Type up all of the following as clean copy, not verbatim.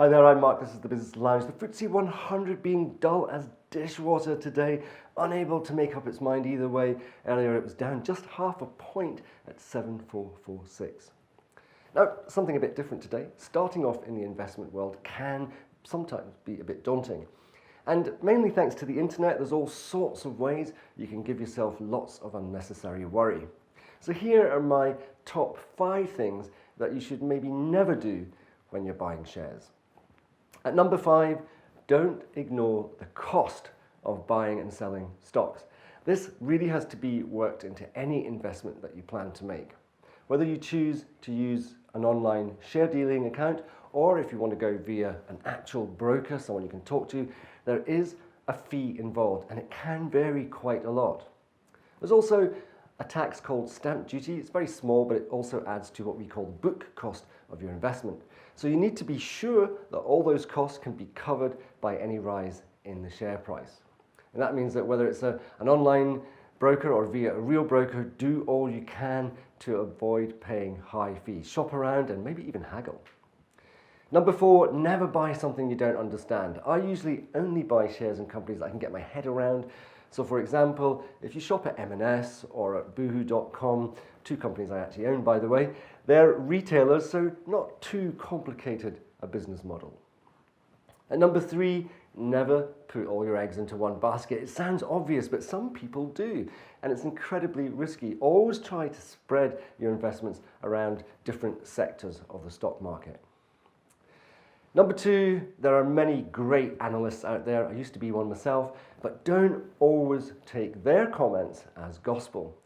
Hi there, I'm Mark, this is the Business Lounge. The FTSE 100 being dull as dishwater today, unable to make up its mind either way. Earlier it was down just half a point at 7446. Now, something a bit different today. Starting off in the investment world can sometimes be a bit daunting. And mainly thanks to the internet, there's all sorts of ways you can give yourself lots of unnecessary worry. So here are my top 5 things that you should maybe never do when you're buying shares. At number 5, don't ignore the cost of buying and selling stocks. This really has to be worked into any investment that you plan to make. Whether you choose to use an online share dealing account or if you want to go via an actual broker, someone you can talk to, there is a fee involved and it can vary quite a lot. There's also a tax called stamp duty. It's very small, but it also adds to what we call book cost of your investment. So you need to be sure that all those costs can be covered by any rise in the share price. And that means that whether it's an online broker or via a real broker, do all you can to avoid paying high fees. Shop around and maybe even haggle. Number 4, never buy something you don't understand. I usually only buy shares in companies that I can get my head around. So for example, if you shop at M&S or at boohoo.com, 2 companies I actually own by the way, they're retailers, so not too complicated a business model. And number 3, never put all your eggs into one basket. It sounds obvious, but some people do, and it's incredibly risky. Always try to spread your investments around different sectors of the stock market. Number 2, there are many great analysts out there. I used to be one myself, but don't always take their comments as gospel.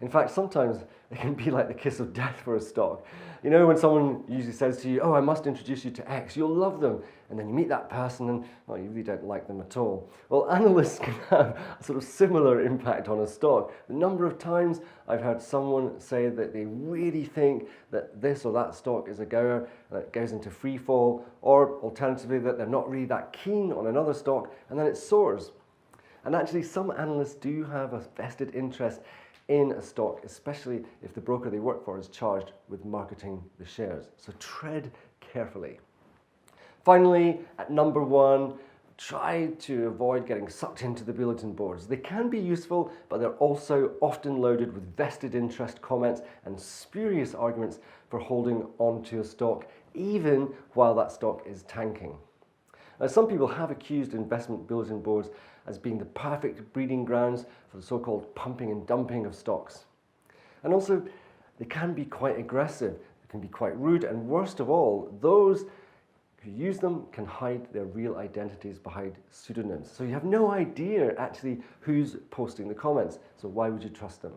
In fact, sometimes it can be like the kiss of death for a stock. You know, when someone usually says to you, oh, I must introduce you to X, you'll love them. And then you meet that person and, well, you really don't like them at all. Well, analysts can have a sort of similar impact on a stock. The number of times I've heard someone say that they really think that this or that stock is a goer, that it goes into free fall, or alternatively that they're not really that keen on another stock, and then it soars. And actually, some analysts do have a vested interest in a stock, especially if the broker they work for is charged with marketing the shares. So tread carefully. Finally, at number 1, try to avoid getting sucked into the bulletin boards. They can be useful, but they're also often loaded with vested interest comments and spurious arguments for holding onto a stock, even while that stock is tanking. Now, some people have accused investment bulletin boards as being the perfect breeding grounds for the so-called pumping and dumping of stocks. And also, they can be quite aggressive, they can be quite rude, and worst of all, those who use them can hide their real identities behind pseudonyms. So you have no idea actually who's posting the comments, so why would you trust them?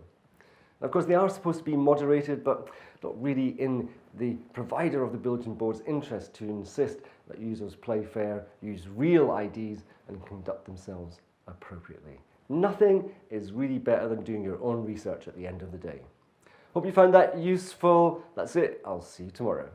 Now, of course, they are supposed to be moderated, but not really in the provider of the bulletin board's interest to insist that users play fair, use real IDs, and conduct themselves appropriately. Nothing is really better than doing your own research at the end of the day. Hope you found that useful. That's it. I'll see you tomorrow.